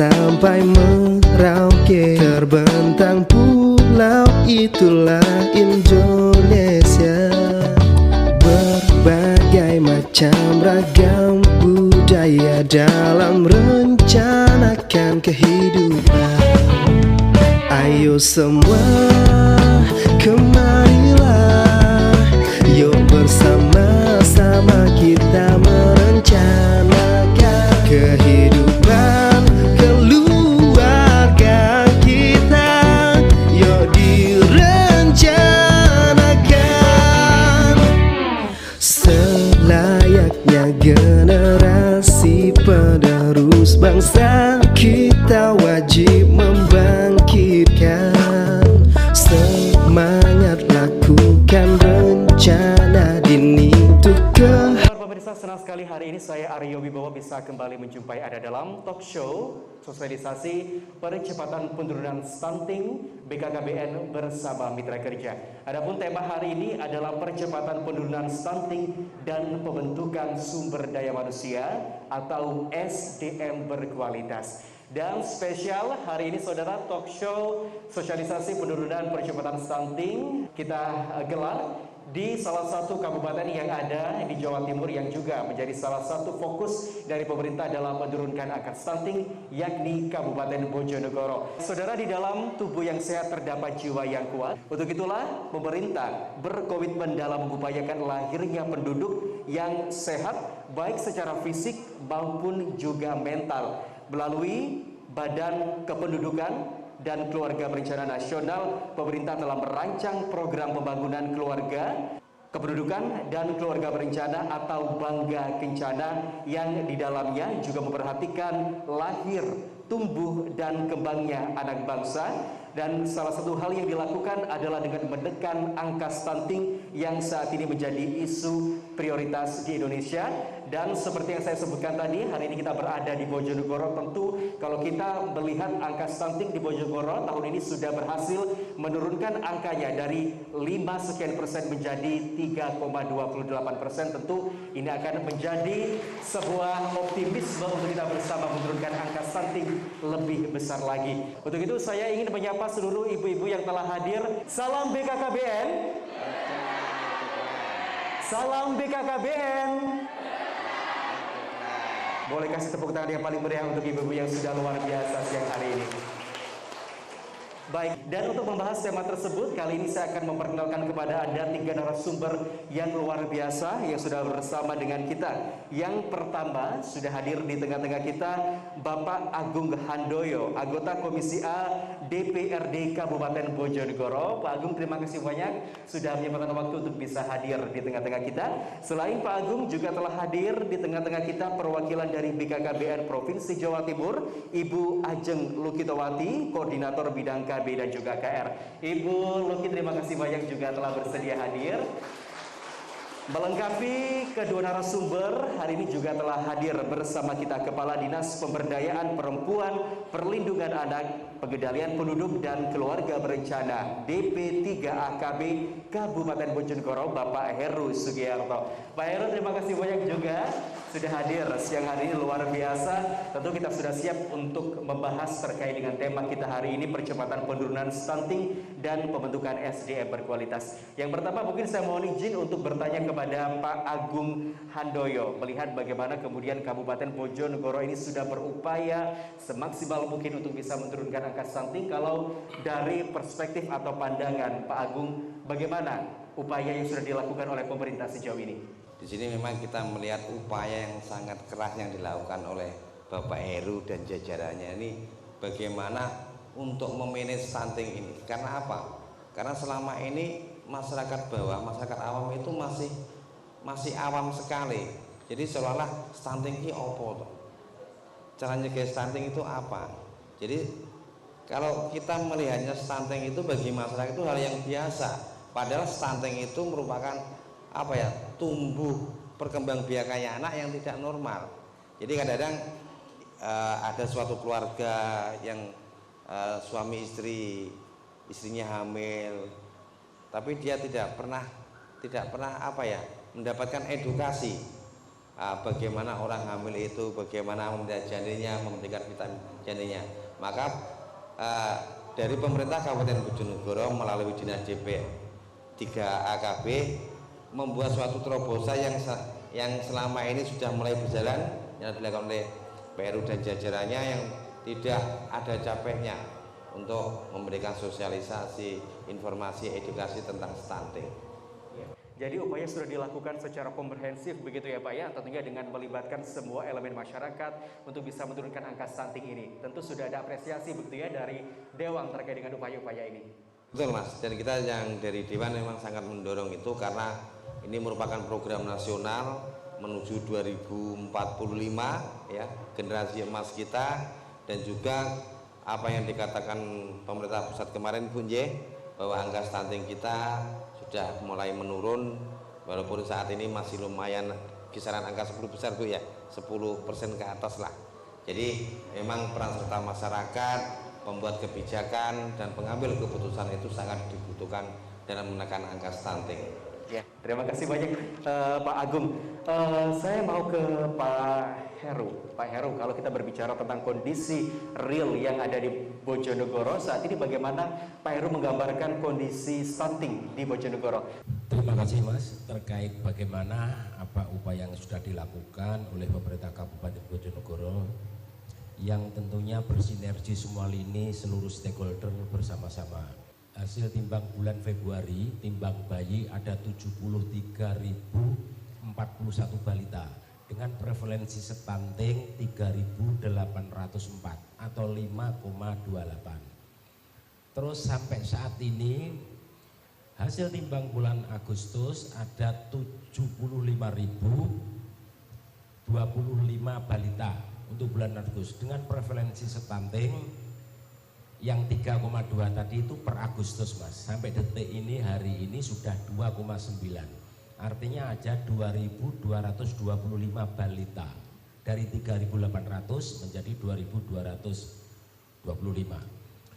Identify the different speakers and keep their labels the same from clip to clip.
Speaker 1: sampai Merauke, terbentang pulau itulah Indonesia. Berbagai macam ragam budaya dalam rencanakan kehidupan. Ayo semua kemarilah, yuk bersama-sama kita merencanakan kehidupan keluarga kita. Yuk direncanakan selayaknya generasi penerus bangsa. Kita wajib membangkitkan semangat, lakukan rencana dini untuk
Speaker 2: Pemirsa, senang sekali hari ini saya Aryo Wibowo bisa kembali menjumpai Anda dalam talk show sosialisasi percepatan penurunan stunting BKKBN bersama Mitra Kerja. Adapun tema hari ini adalah percepatan penurunan stunting dan pembentukan sumber daya manusia atau SDM berkualitas. Dan spesial hari ini saudara, talk show sosialisasi penurunan percepatan stunting kita gelar di salah satu kabupaten yang ada di Jawa Timur yang juga menjadi salah satu fokus dari pemerintah dalam menurunkan angka stunting, yakni Kabupaten Bojonegoro. Saudara, di dalam tubuh yang sehat terdapat jiwa yang kuat. Untuk itulah pemerintah berkomitmen dalam mengupayakan lahirnya penduduk yang sehat baik secara fisik maupun juga mental melalui Badan Kependudukan dan Keluarga Berencana Nasional. Pemerintah telah merancang program pembangunan keluarga, kependudukan, dan keluarga berencana atau Bangga Kencana yang di dalamnya juga memperhatikan lahir, tumbuh, dan kembangnya anak bangsa. Dan salah satu hal yang dilakukan adalah dengan menekan angka stunting yang saat ini menjadi isu prioritas di Indonesia. Dan seperti yang saya sebutkan tadi, hari ini kita berada di Bojonegoro. Tentu kalau kita melihat angka stunting di Bojonegoro tahun ini sudah berhasil menurunkan angkanya dari 5 sekian persen menjadi 3,28%. Tentu ini akan menjadi sebuah optimisme untuk kita bersama menurunkan angka stunting lebih besar lagi. Untuk itu saya ingin menyapa seluruh ibu-ibu yang telah hadir. Salam BKKBN. Salam BKKBN. Boleh kasih tepuk tangan yang paling meriah untuk ibu-ibu yang sudah luar biasa siang hari ini. Baik, dan untuk membahas tema tersebut, kali ini saya akan memperkenalkan kepada Anda 3 narasumber yang luar biasa yang sudah bersama dengan kita. Yang pertama, sudah hadir di tengah-tengah kita Bapak Agung Handoyo, anggota Komisi A DPRD Kabupaten Bojonegoro. Pak Agung, terima kasih banyak sudah menyempatkan waktu untuk bisa hadir di tengah-tengah kita. Selain Pak Agung, juga telah hadir di tengah-tengah kita perwakilan dari BKKBN Provinsi Jawa Timur, Ibu Ajeng Lukitowati, Koordinator Bidang KB dan juga KR. Ibu Luki, terima kasih banyak juga telah bersedia hadir. Melengkapi kedua narasumber, hari ini juga telah hadir bersama kita Kepala Dinas Pemberdayaan Perempuan, Perlindungan Anak, Pengendalian Penduduk dan Keluarga Berencana DP3AKB Kabupaten Bojonegoro, Bapak Heru Sugiyarto. Pak Heru, terima kasih banyak juga sudah hadir siang hari ini, luar biasa. Tentu kita sudah siap untuk membahas terkait dengan tema kita hari ini, percepatan penurunan stunting dan pembentukan SDM berkualitas. Yang pertama, mungkin saya mohon izin untuk bertanya kepada Pak Agung Handoyo, melihat bagaimana kemudian Kabupaten Bojonegoro ini sudah berupaya semaksimal mungkin untuk bisa menurunkan angka stunting. Kalau dari perspektif atau pandangan Pak Agung, bagaimana upaya yang sudah dilakukan oleh pemerintah sejauh ini?
Speaker 3: Di sini memang kita melihat upaya yang sangat keras yang dilakukan oleh Bapak Heru dan jajarannya ini, bagaimana untuk memanage stunting ini. Karena apa? Karena selama ini masyarakat bawah, masyarakat awam itu masih awam sekali. Jadi seolah-olah stunting ini apa? Cara nyegah stunting itu apa? Jadi kalau kita melihatnya stunting itu bagi masyarakat itu hal yang biasa. Padahal stunting itu merupakan apa ya, tumbuh perkembangbiakannya anak yang tidak normal. Jadi kadang-kadang ada suatu keluarga yang suami istrinya hamil, tapi dia tidak pernah apa ya, mendapatkan edukasi bagaimana orang hamil itu, bagaimana memelihara janinnya, memberikan vitamin janinnya. Maka dari pemerintah Kabupaten Bojonegoro melalui Dinas DP 3 AKB membuat suatu terobosan yang selama ini sudah mulai berjalan, yang dilakukan oleh Pak Heru dan jajarannya, yang tidak ada capeknya untuk memberikan sosialisasi, informasi, edukasi tentang stunting.
Speaker 2: Jadi upaya sudah dilakukan secara komprehensif begitu ya Pak ya, tentunya dengan melibatkan semua elemen masyarakat untuk bisa menurunkan angka stunting ini. Tentu sudah ada apresiasi begitu ya dari Dewan terkait dengan upaya-upaya ini.
Speaker 3: Betul Mas, dan kita yang dari Dewan memang sangat mendorong itu karena ini merupakan program nasional menuju 2045 ya, generasi emas kita, dan juga apa yang dikatakan pemerintah pusat kemarin pun bahwa angka stunting kita sudah mulai menurun, walaupun saat ini masih lumayan kisaran angka 10 besar Bu ya, 10% ke atas lah. Jadi memang peran serta masyarakat, pembuat kebijakan dan pengambil keputusan itu sangat dibutuhkan dalam menekan angka stunting.
Speaker 2: Ya, terima kasih banyak Pak Agung. Saya mau ke Pak Heru. Pak Heru, kalau kita berbicara tentang kondisi real yang ada di Bojonegoro saat ini, bagaimana Pak Heru menggambarkan kondisi stunting di Bojonegoro?
Speaker 4: Terima kasih Mas, terkait bagaimana apa upaya yang sudah dilakukan oleh pemerintah Kabupaten Bojonegoro yang tentunya bersinergi semua lini, seluruh stakeholder bersama-sama. Hasil timbang bulan Februari, timbang bayi ada 73.041 balita dengan prevalensi stunting 3.804 atau 5,28. Terus sampai saat ini hasil timbang bulan Agustus ada 75.025 balita untuk bulan Agustus dengan prevalensi stunting yang 3,2 tadi itu per Agustus Mas. Sampai detik ini, hari ini sudah 2,9. Artinya ada 2.225 balita dari 3.800 menjadi 2.225.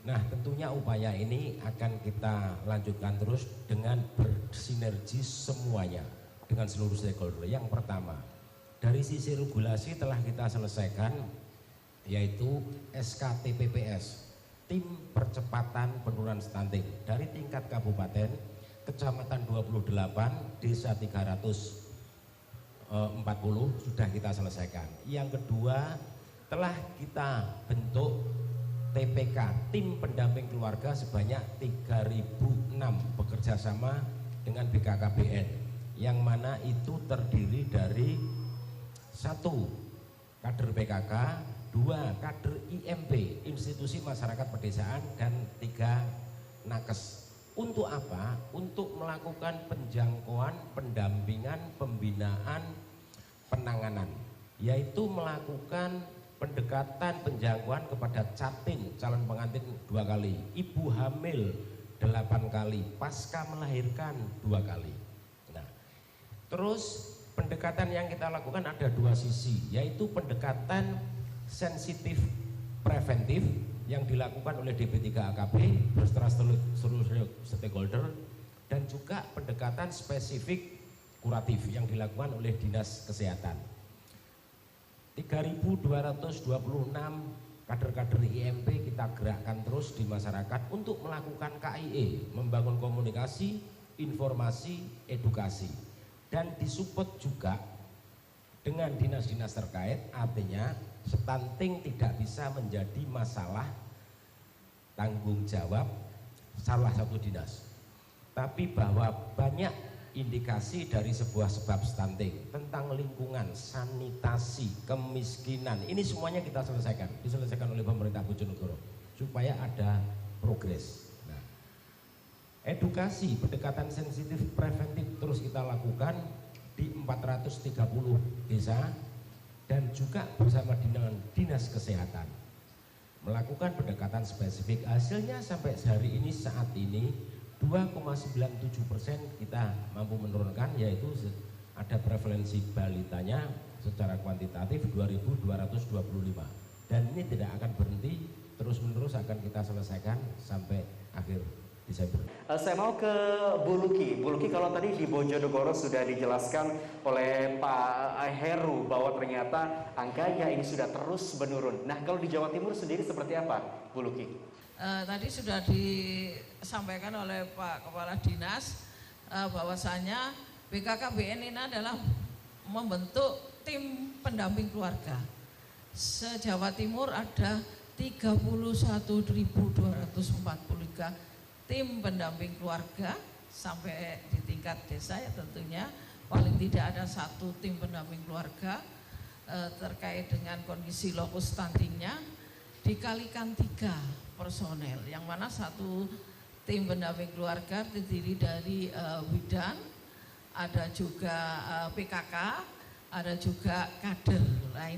Speaker 4: Nah, tentunya upaya ini akan kita lanjutkan terus dengan bersinergi semuanya dengan seluruh stakeholder. Yang pertama, dari sisi regulasi telah kita selesaikan, yaitu SKTPPS, tim percepatan penurunan stunting dari tingkat kabupaten, kecamatan 28, desa 340 sudah kita selesaikan. Yang kedua, telah kita bentuk TPK, tim pendamping keluarga sebanyak 3.006 bekerja sama dengan BKKBN, yang mana itu terdiri dari 1 kader PKK, 2 kader IMP, institusi masyarakat pedesaan, dan 3 nakes. Untuk apa? Untuk melakukan penjangkauan, pendampingan, pembinaan, penanganan, yaitu melakukan pendekatan penjangkauan kepada catin, calon pengantin 2 kali, ibu hamil 8 kali, pasca melahirkan 2 kali. Nah, terus pendekatan yang kita lakukan ada 2 sisi, yaitu pendekatan sensitif preventif yang dilakukan oleh DP3 AKB beserta seluruh stakeholder, dan juga pendekatan spesifik kuratif yang dilakukan oleh Dinas Kesehatan. 3.226 kader-kader IMP kita gerakkan terus di masyarakat untuk melakukan KIE, membangun komunikasi, informasi, edukasi, dan disupport juga dengan dinas-dinas terkait. Artinya stunting tidak bisa menjadi masalah tanggung jawab salah satu dinas, tapi bahwa banyak indikasi dari sebuah sebab stunting tentang lingkungan, sanitasi, kemiskinan, ini semuanya kita diselesaikan oleh pemerintah Bojonegoro supaya ada progres. Nah, edukasi, pendekatan sensitif preventif terus kita lakukan di 430 desa, dan juga bersama dengan Dinas Kesehatan melakukan pendekatan spesifik. Hasilnya sampai hari ini, saat ini 2,97% kita mampu menurunkan, yaitu ada prevalensi balitanya secara kuantitatif 2.225, dan ini tidak akan berhenti, terus menerus akan kita selesaikan sampai akhir disabilitas.
Speaker 2: Saya mau ke Bu Luki. Bu Luki, kalau tadi di Bojonegoro sudah dijelaskan oleh Pak Heru bahwa ternyata angkanya ini sudah terus menurun. Nah, kalau di Jawa Timur sendiri seperti apa, Bu Luki?
Speaker 5: Tadi sudah disampaikan oleh Pak Kepala Dinas bahwasanya BKKBN ini adalah membentuk tim pendamping keluarga. Se-Jawa Timur ada 31.243 tim pendamping keluarga sampai di tingkat desa ya tentunya paling tidak ada satu tim pendamping keluarga terkait dengan kondisi lokus stuntingnya dikalikan 3 personel yang mana satu tim pendamping keluarga terdiri dari bidan, ada juga PKK, ada juga kader. Nah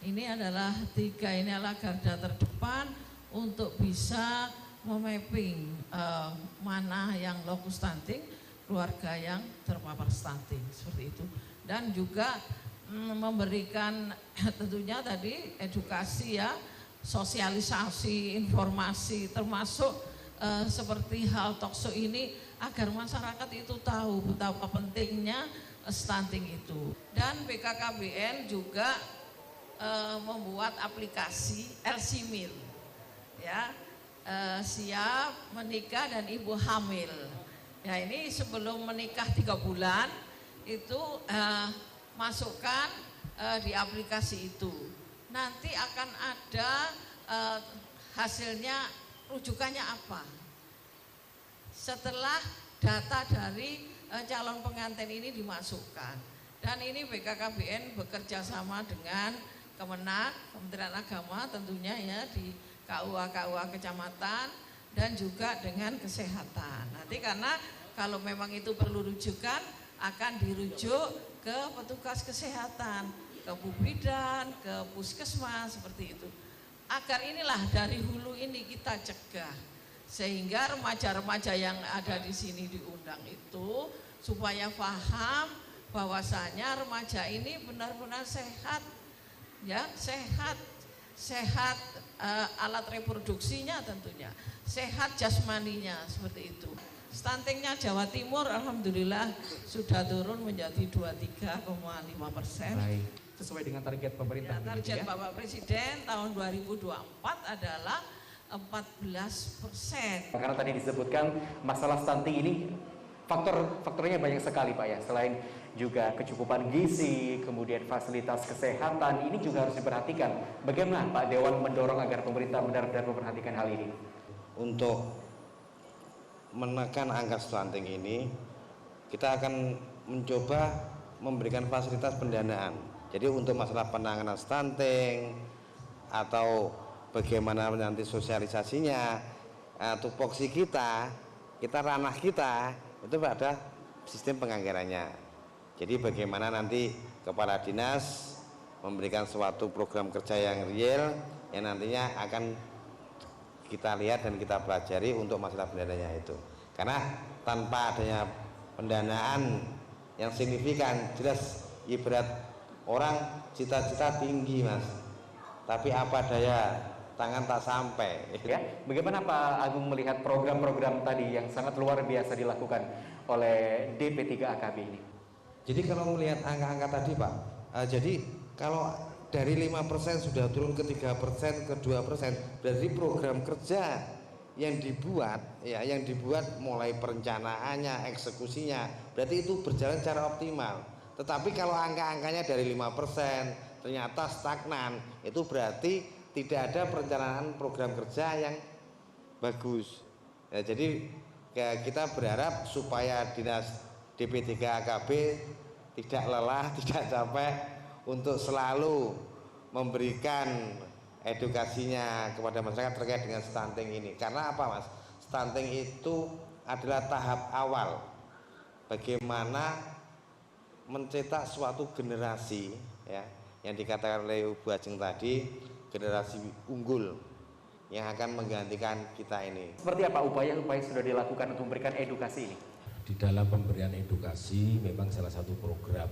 Speaker 5: ini adalah 3 ini adalah garda terdepan untuk bisa memapping mana yang lokus stunting, keluarga yang terpapar stunting seperti itu, dan juga memberikan tentunya tadi edukasi ya, sosialisasi, informasi termasuk seperti hal talkshow ini agar masyarakat itu tahu betapa pentingnya stunting itu. Dan BKKBN juga membuat aplikasi LC-Meal ya, siap menikah dan ibu hamil. Ya ini sebelum menikah 3 bulan itu masukkan di aplikasi itu. Nanti akan ada hasilnya, rujukannya apa. Setelah data dari calon pengantin ini dimasukkan. Dan ini BKKBN bekerja sama dengan Kemenak, Kementerian Agama tentunya ya, di KUA kecamatan dan juga dengan kesehatan. Nanti karena kalau memang itu perlu rujukan akan dirujuk ke petugas kesehatan, ke Bubidan, ke puskesmas seperti itu. Agar inilah dari hulu ini kita cegah sehingga remaja-remaja yang ada di sini diundang itu supaya paham bahwasanya remaja ini benar-benar sehat ya, sehat alat reproduksinya tentunya, sehat jasmaninya seperti itu. Stuntingnya Jawa Timur alhamdulillah sudah turun menjadi 23,5%.
Speaker 2: Baik, sesuai dengan target pemerintah.
Speaker 5: Ya, target ya? Bapak Presiden tahun 2024 adalah 14%.
Speaker 2: Karena tadi disebutkan masalah stunting ini faktornya banyak sekali Pak ya. Selain juga kecukupan gizi, kemudian fasilitas kesehatan, ini juga harus diperhatikan. Bagaimana Pak Dewan mendorong agar pemerintah benar-benar memperhatikan hal ini?
Speaker 3: Untuk menekan angka stunting ini, kita akan mencoba memberikan fasilitas pendanaan. Jadi untuk masalah penanganan stunting atau bagaimana nanti sosialisasinya, tupoksi kita ranah kita itu pada sistem penganggarannya. Jadi bagaimana nanti kepala dinas memberikan suatu program kerja yang real yang nantinya akan kita lihat dan kita pelajari untuk masalah pendanaannya itu. Karena tanpa adanya pendanaan yang signifikan, jelas ibarat orang cita-cita tinggi Mas, tapi apa daya tangan tak sampai.
Speaker 2: Ya, bagaimana Pak Agung melihat program-program tadi yang sangat luar biasa dilakukan oleh DP3AKB ini?
Speaker 3: Jadi kalau melihat angka-angka tadi Pak, jadi kalau dari 5% sudah turun ke 3%, ke 2%, berarti program kerja yang dibuat mulai perencanaannya, eksekusinya, berarti itu berjalan secara optimal. Tetapi kalau angka-angkanya dari 5% ternyata stagnan, itu berarti tidak ada perencanaan program kerja yang bagus. Ya, jadi kita berharap supaya dinas DP3AKB tidak lelah, tidak capek untuk selalu memberikan edukasinya kepada masyarakat terkait dengan stunting ini. Karena apa Mas? Stunting itu adalah tahap awal bagaimana mencetak suatu generasi ya, yang dikatakan oleh Bu Ajeng tadi, generasi unggul yang akan menggantikan kita ini.
Speaker 2: Seperti apa upaya-upaya sudah dilakukan untuk memberikan edukasi ini?
Speaker 4: Di dalam pemberian edukasi memang salah satu program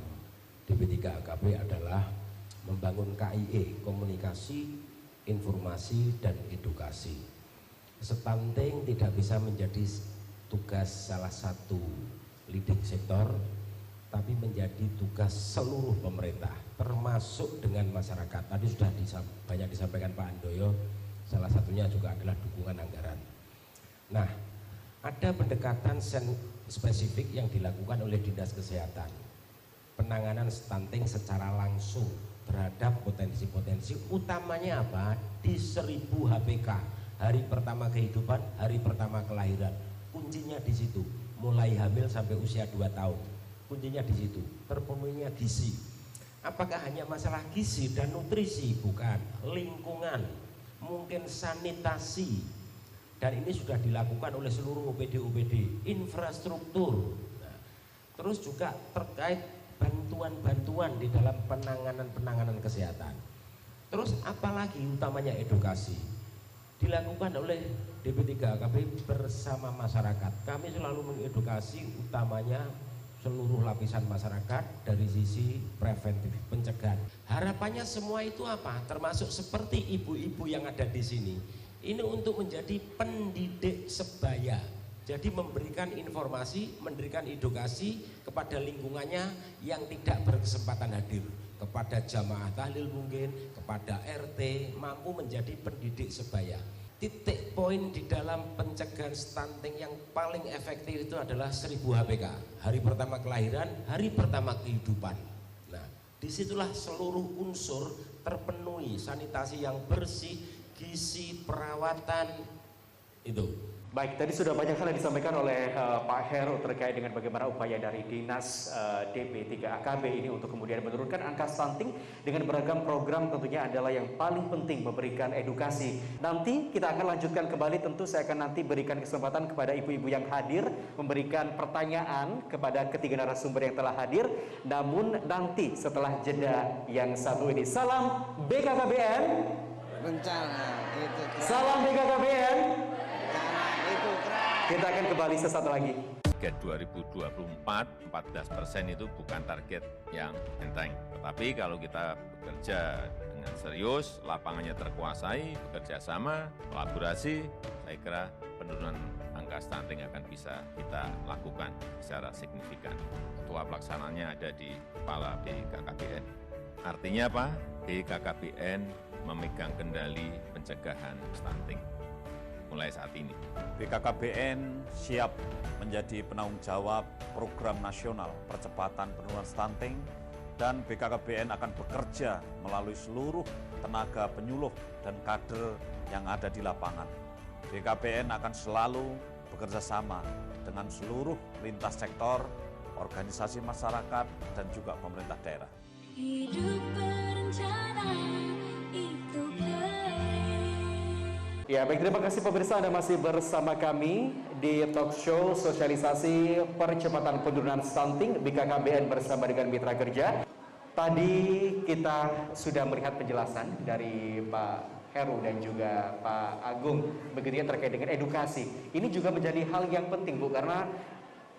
Speaker 4: DP3AKB adalah membangun KIE, komunikasi, informasi, dan edukasi. Stunting tidak bisa menjadi tugas salah satu leading sektor, tapi menjadi tugas seluruh pemerintah, termasuk dengan masyarakat. Tadi sudah banyak disampaikan Pak Handoyo, salah satunya juga adalah dukungan anggaran. Nah, ada pendekatan spesifik yang dilakukan oleh Dinas Kesehatan, penanganan stunting secara langsung terhadap potensi-potensi, utamanya apa? Di 1000 HPK, hari pertama kehidupan, hari pertama kelahiran. Kuncinya di situ, mulai hamil sampai usia 2 tahun. Kuncinya di situ, terpenuhinya gizi. Apakah hanya masalah gizi dan nutrisi? Bukan, lingkungan, mungkin sanitasi. Dan ini sudah dilakukan oleh seluruh OPD-OPD, infrastruktur. Nah, terus juga terkait bantuan-bantuan di dalam penanganan kesehatan. Terus apalagi utamanya edukasi. Dilakukan oleh DP3AKB bersama masyarakat. Kami selalu mengedukasi utamanya seluruh lapisan masyarakat dari sisi preventif, pencegahan. Harapannya semua itu apa? Termasuk seperti ibu-ibu yang ada di sini. Ini untuk menjadi pendidik sebaya. Jadi memberikan informasi, memberikan edukasi kepada lingkungannya yang tidak berkesempatan hadir. Kepada jamaah tahlil mungkin, kepada RT, mampu menjadi pendidik sebaya. Titik poin di dalam pencegahan stunting yang paling efektif itu adalah 1000 HPK, hari pertama kelahiran, hari pertama kehidupan. Nah, disitulah seluruh unsur terpenuhi, sanitasi yang bersih, gizi, perawatan, itu.
Speaker 2: Baik, tadi sudah banyak hal yang disampaikan oleh Pak Heru terkait dengan bagaimana upaya dari Dinas DP3AKB ini untuk kemudian menurunkan angka stunting dengan beragam program, tentunya adalah yang paling penting memberikan edukasi. Nanti kita akan lanjutkan kembali, tentu saya akan nanti berikan kesempatan kepada ibu-ibu yang hadir memberikan pertanyaan kepada ketiga narasumber yang telah hadir. Namun nanti setelah jeda yang satu ini, salam BKKBN.
Speaker 3: Rencana itu.
Speaker 2: Salam BKKBN.
Speaker 3: Itu
Speaker 2: Kita akan kembali sesaat lagi.
Speaker 6: Target 2024, 14% itu bukan target yang enteng. Tetapi kalau kita bekerja dengan serius, lapangannya terkuasai, bekerja sama, kolaborasi, saya kira penurunan angka stunting akan bisa kita lakukan secara signifikan. Ketua pelaksananya ada di Kepala BKKBN. Artinya apa? BKKBN memegang kendali pencegahan stunting mulai saat ini.
Speaker 7: BKKBN siap menjadi penanggung jawab program nasional percepatan penurunan stunting, dan BKKBN akan bekerja melalui seluruh tenaga penyuluh dan kader yang ada di lapangan. BKKBN akan selalu bekerja sama dengan seluruh lintas sektor, organisasi masyarakat, dan juga pemerintah daerah.
Speaker 8: Hidup berencana itu
Speaker 2: Ya, baik, terima kasih pemirsa, Anda masih bersama kami di talk show sosialisasi percepatan penurunan stunting BKKBN bersama dengan mitra kerja. Tadi kita sudah melihat penjelasan dari Pak Heru dan juga Pak Agung begitu ya, terkait dengan edukasi. Ini juga menjadi hal yang penting, Bu, karena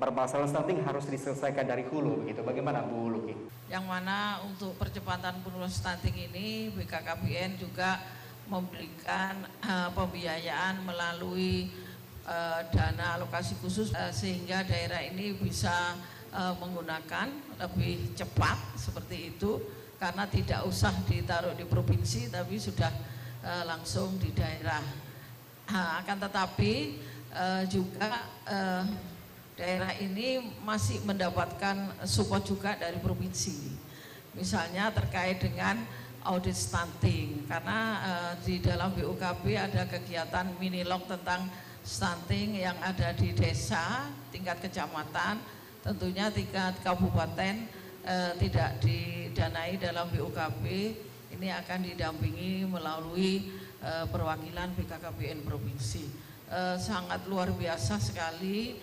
Speaker 2: permasalahan stunting harus diselesaikan dari hulu begitu. Bagaimana Bu Luki?
Speaker 5: Yang mana untuk percepatan penurunan stunting ini BKKBN juga memberikan pembiayaan melalui dana alokasi khusus sehingga daerah ini bisa menggunakan lebih cepat seperti itu, karena tidak usah ditaruh di provinsi tapi sudah langsung di daerah. Akan tetapi juga daerah ini masih mendapatkan support juga dari provinsi, misalnya terkait dengan audit stunting, karena di dalam BUKB ada kegiatan minilog tentang stunting yang ada di desa, tingkat kecamatan, tentunya tingkat kabupaten tidak didanai dalam BUKB, ini akan didampingi melalui perwakilan BKKBN provinsi. Sangat luar biasa sekali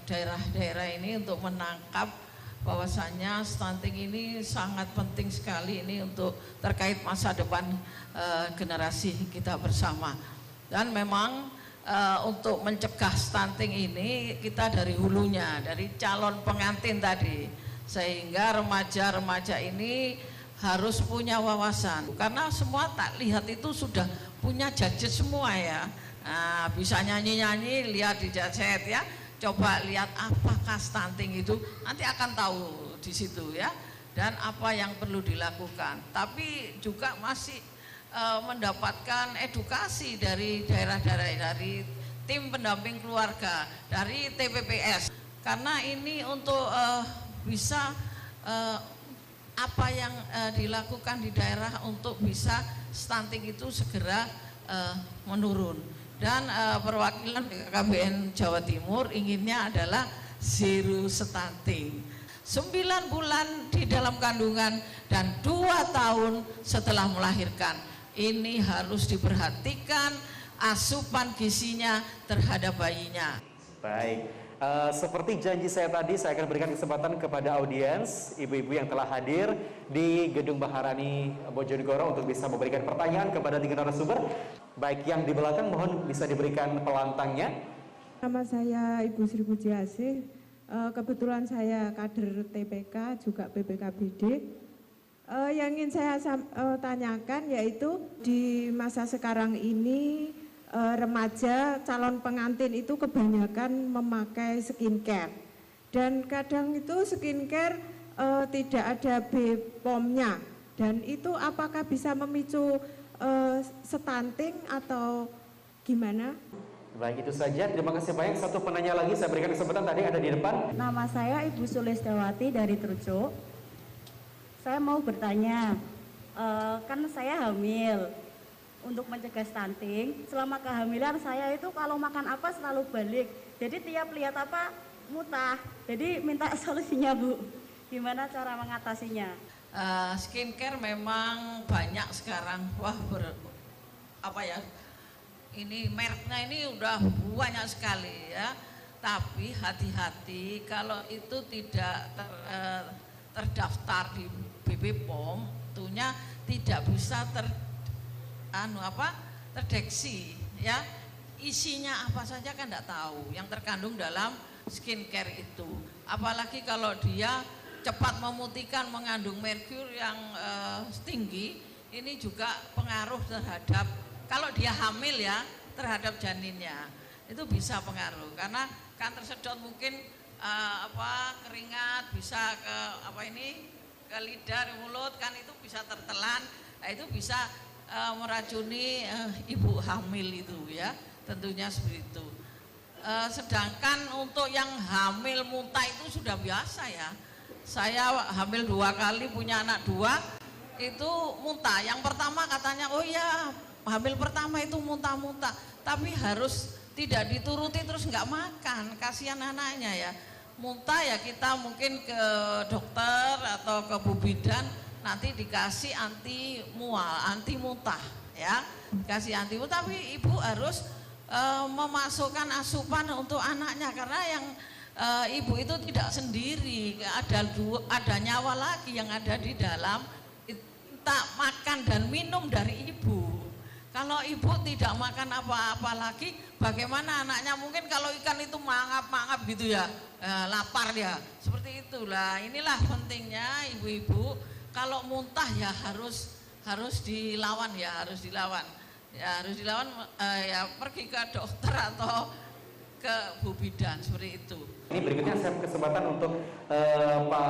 Speaker 5: daerah-daerah ini untuk menangkap bahwasanya stunting ini sangat penting sekali ini untuk terkait masa depan generasi kita bersama. Dan memang untuk mencegah stunting ini kita dari hulunya, dari calon pengantin tadi, sehingga remaja-remaja ini harus punya wawasan, karena semua tak lihat itu sudah punya gadget semua ya. Nah, bisa nyanyi-nyanyi, lihat di jaset ya. Coba lihat apakah stunting itu, nanti akan tahu di situ ya. Dan apa yang perlu dilakukan. Tapi juga masih mendapatkan edukasi dari daerah-daerah, dari tim pendamping keluarga, dari TPPS. Karena ini untuk bisa apa yang dilakukan di daerah untuk bisa stunting itu segera menurun. Dan perwakilan BKKBN Jawa Timur inginnya adalah zero stunting. 9 bulan di dalam kandungan dan 2 tahun setelah melahirkan. Ini harus diperhatikan asupan gizinya terhadap bayinya.
Speaker 2: Baik, seperti janji saya tadi, saya akan berikan kesempatan kepada audiens, ibu-ibu yang telah hadir di Gedung Maharani Bojonegoro untuk bisa memberikan pertanyaan kepada 3 narasumber. Baik, yang di belakang mohon bisa diberikan pelantangnya.
Speaker 9: Nama saya Ibu Sri Pujiasih. Kebetulan saya kader TPK juga BPKBD. Yang ingin saya tanyakan yaitu di masa sekarang ini remaja calon pengantin itu kebanyakan memakai skincare dan kadang itu skincare tidak ada BPOM-nya, dan itu apakah bisa memicu stunting atau gimana?
Speaker 2: Baik, itu saja. Terima kasih banyak. Satu penanya lagi, saya berikan kesempatan, tadi ada di depan.
Speaker 10: Nama saya Ibu Sulistawati dari Trujo. Saya mau bertanya, kan saya hamil. Untuk mencegah stunting, selama kehamilan saya itu kalau makan apa selalu balik. Jadi tiap lihat apa muntah. Jadi minta solusinya Bu. Gimana cara mengatasinya?
Speaker 5: Skincare memang banyak sekarang. Wah, ini mereknya ini udah banyak sekali ya, tapi hati-hati kalau itu tidak terdaftar di BPOM, tentunya tidak bisa terdeteksi ya, isinya apa saja kan tidak tahu yang terkandung dalam skincare itu, apalagi kalau dia cepat memutihkan mengandung merkur yang tinggi, ini juga pengaruh terhadap kalau dia hamil ya, terhadap janinnya itu bisa pengaruh karena kan tersedot mungkin keringat bisa ke lidah, mulut kan itu bisa tertelan, nah, itu bisa meracuni ibu hamil itu ya, tentunya seperti itu. Sedangkan untuk yang hamil muntah itu sudah biasa ya. Saya hamil 2 kali, punya anak 2 itu muntah. Yang pertama katanya oh ya hamil pertama itu muntah-muntah, tapi harus tidak dituruti terus nggak makan, kasihan anaknya ya. Muntah ya kita mungkin ke dokter atau ke Bu Bidan, nanti dikasih anti mual, anti muntah ya, dikasih anti muntah, tapi ibu harus memasukkan asupan untuk anaknya karena yang ibu itu tidak sendiri, ada nyawa lagi yang ada di dalam, tak makan dan minum dari ibu. Kalau ibu tidak makan apa-apa lagi, bagaimana anaknya? Mungkin kalau ikan itu mangap-mangap gitu ya, lapar ya, seperti itulah. Inilah pentingnya ibu-ibu, kalau muntah ya harus dilawan ya, harus dilawan ya, pergi ke dokter atau ke Bu Bidan seperti itu.
Speaker 2: Ini berikutnya saya kesempatan untuk Pak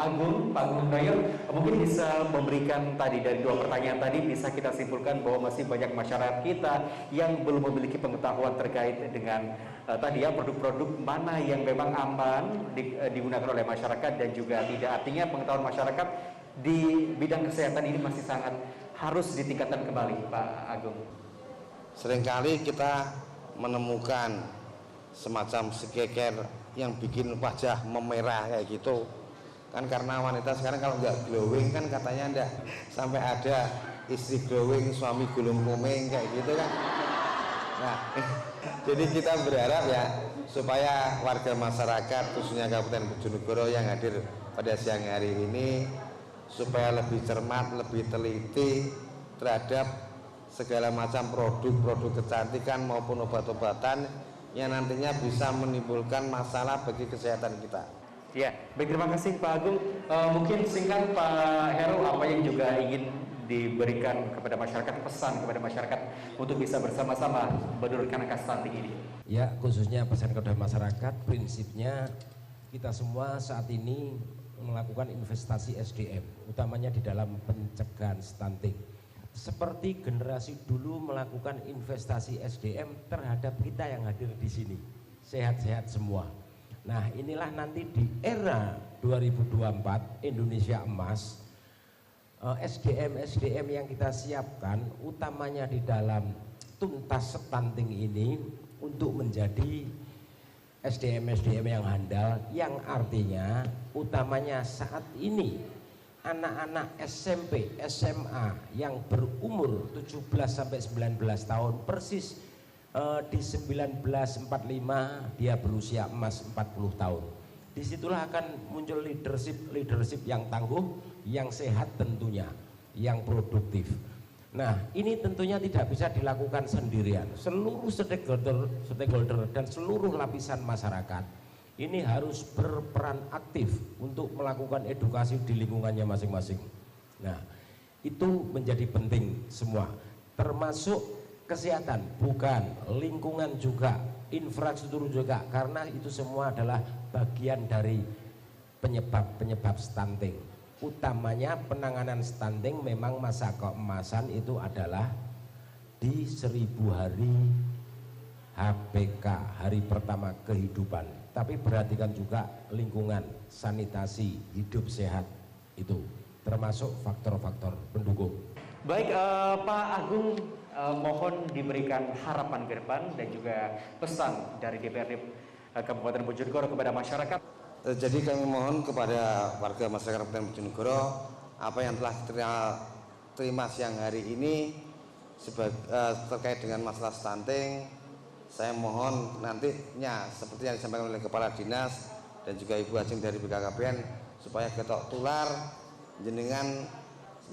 Speaker 2: Agung Noyo, mungkin bisa memberikan tadi dari 2 pertanyaan tadi bisa kita simpulkan bahwa masih banyak masyarakat kita yang belum memiliki pengetahuan terkait dengan tadi ya produk-produk mana yang memang aman digunakan oleh masyarakat dan juga tidak. Artinya pengetahuan masyarakat di bidang kesehatan ini masih sangat harus ditingkatkan kembali, Pak Agung.
Speaker 3: Seringkali kita menemukan semacam skincare yang bikin wajah memerah kayak gitu kan, karena wanita sekarang kalau nggak glowing kan katanya enggak, sampai ada istri glowing suami gulung kuming kayak gitu kan. Nah jadi kita berharap ya supaya warga masyarakat khususnya Kabupaten Bojonegoro yang hadir pada siang hari ini supaya lebih cermat, lebih teliti terhadap segala macam produk-produk kecantikan maupun obat-obatan yang nantinya bisa menimbulkan masalah bagi kesehatan kita.
Speaker 2: Ya, baik, terima kasih Pak Agung. Mungkin singkat Pak Heru, apa yang juga ingin diberikan kepada masyarakat, pesan kepada masyarakat untuk bisa bersama-sama menurunkan angka stunting ini?
Speaker 4: Ya, khususnya pesan kepada masyarakat, prinsipnya kita semua saat ini melakukan investasi SDM, utamanya di dalam pencegahan stunting. Seperti generasi dulu melakukan investasi SDM terhadap kita yang hadir di sini, sehat-sehat semua. Nah, inilah nanti di era 2024 Indonesia Emas, SDM yang kita siapkan utamanya di dalam tuntas stunting ini untuk menjadi SDM yang handal, yang artinya utamanya saat ini anak-anak SMP, SMA yang berumur 17 sampai 19 tahun persis di 1945 dia berusia emas 40 tahun. Disitulah akan muncul leadership yang tangguh, yang sehat tentunya, yang produktif. Nah, ini tentunya tidak bisa dilakukan sendirian. Seluruh stakeholder dan seluruh lapisan masyarakat ini harus berperan aktif untuk melakukan edukasi di lingkungannya masing-masing. Nah, itu menjadi penting semua, termasuk kesehatan, bukan lingkungan juga, infrastruktur juga, karena itu semua adalah bagian dari penyebab stunting. Utamanya penanganan stunting memang masa keemasan itu adalah di 1000 hari HPK, hari pertama kehidupan. Tapi perhatikan juga lingkungan, sanitasi, hidup sehat, itu termasuk faktor-faktor pendukung.
Speaker 2: Baik, Pak Agung, mohon diberikan harapan ke depan dan juga pesan dari DPRD Kabupaten Bojonegoro kepada masyarakat.
Speaker 3: Jadi kami mohon kepada warga masyarakat Kabupaten Bojonegoro, apa yang telah terima siang hari ini terkait dengan masalah stunting, saya mohon nantinya seperti yang disampaikan oleh Kepala Dinas dan juga Ibu Ajeng dari BKKBN, supaya ketok tular jenengan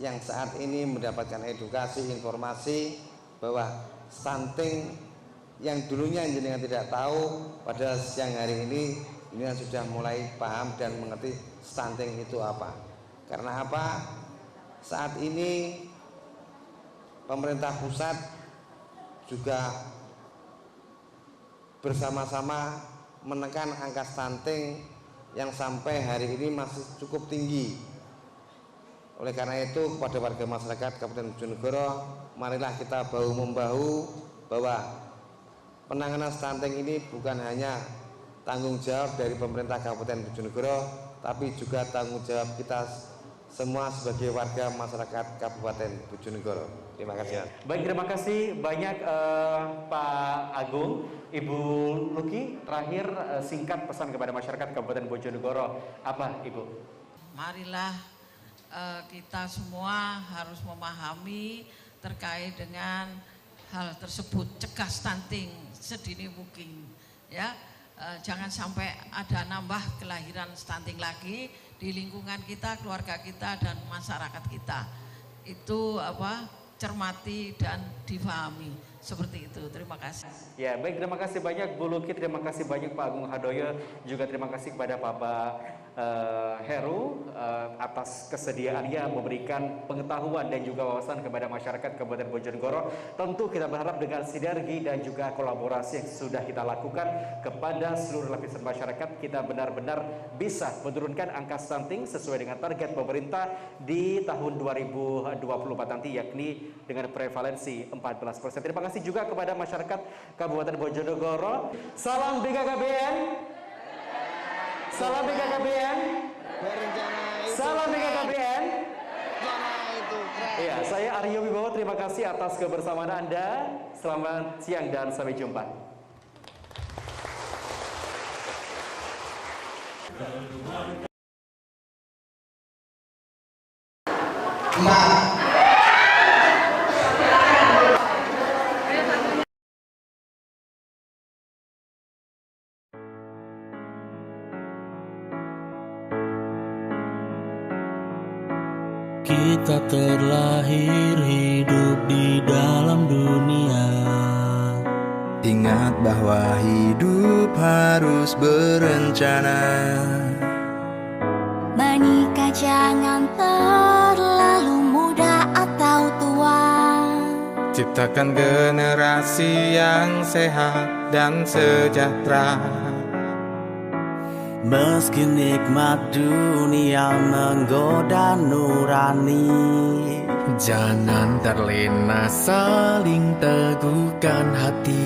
Speaker 3: yang saat ini mendapatkan edukasi, informasi bahwa stunting yang dulunya jenengan tidak tahu, pada siang hari ini jenengan sudah mulai paham dan mengerti stunting itu apa. Karena apa? Saat ini pemerintah pusat juga bersama-sama menekan angka stunting yang sampai hari ini masih cukup tinggi. Oleh karena itu, kepada warga masyarakat Kabupaten Bojonegoro, marilah kita bahu-membahu bahwa penanganan stunting ini bukan hanya tanggung jawab dari pemerintah Kabupaten Bojonegoro, tapi juga tanggung jawab kita semua sebagai warga masyarakat Kabupaten Bojonegoro. Terima kasih.
Speaker 2: Baik, terima kasih banyak Pak Agung. Ibu Luki, terakhir singkat pesan kepada masyarakat Kabupaten Bojonegoro, apa Ibu?
Speaker 5: Marilah kita semua harus memahami terkait dengan hal tersebut, cegah stunting sedini mungkin, ya. Jangan sampai ada nambah kelahiran stunting lagi di lingkungan kita, keluarga kita dan masyarakat kita. Itu cermati dan difahami, seperti itu. Terima kasih.
Speaker 2: Ya, baik, terima kasih banyak Bu Luki, terima kasih banyak Pak Agung Hardoyo, juga terima kasih kepada Pak Heru atas kesediaannya memberikan pengetahuan dan juga wawasan kepada masyarakat Kabupaten Bojonegoro. Tentu kita berharap dengan sinergi dan juga kolaborasi yang sudah kita lakukan kepada seluruh lapisan masyarakat, kita benar-benar bisa menurunkan angka stunting sesuai dengan target pemerintah di tahun 2024 nanti, yakni dengan prevalensi 14%. Terima kasih juga kepada masyarakat Kabupaten Bojonegoro. Salam BKKBN. Salam BKKBN. Salam BKKBN. Iya, saya Aryo Wibowo, terima kasih atas kebersamaan Anda. Selamat siang dan sampai jumpa.
Speaker 11: Kita terlahir hidup di dalam dunia. Ingat bahwa hidup harus berencana.
Speaker 8: jangan terlalu muda atau tua.
Speaker 12: Ciptakan generasi yang sehat dan sejahtera.
Speaker 11: Meski nikmat dunia menggoda nurani,
Speaker 1: jangan terlena, saling teguhkan hati.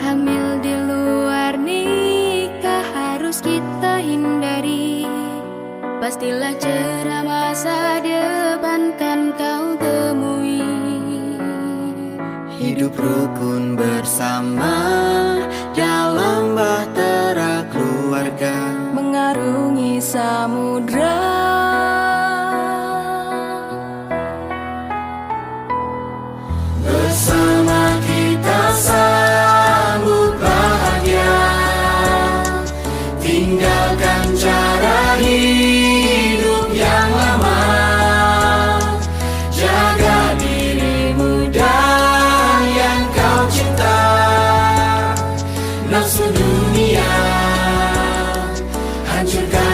Speaker 8: Hamil di luar nikah harus kita hindari. Pastilah cerah masa depan kan kau temui.
Speaker 1: Hidup rukun bersama dalam bahtera keluarga,
Speaker 8: mengarungi samudra.
Speaker 1: Bersama kita sambut bahagia, tinggalkan cara hidup yang lama. Jaga dirimu dan yang kau cinta. Nafsu dunia hancurkan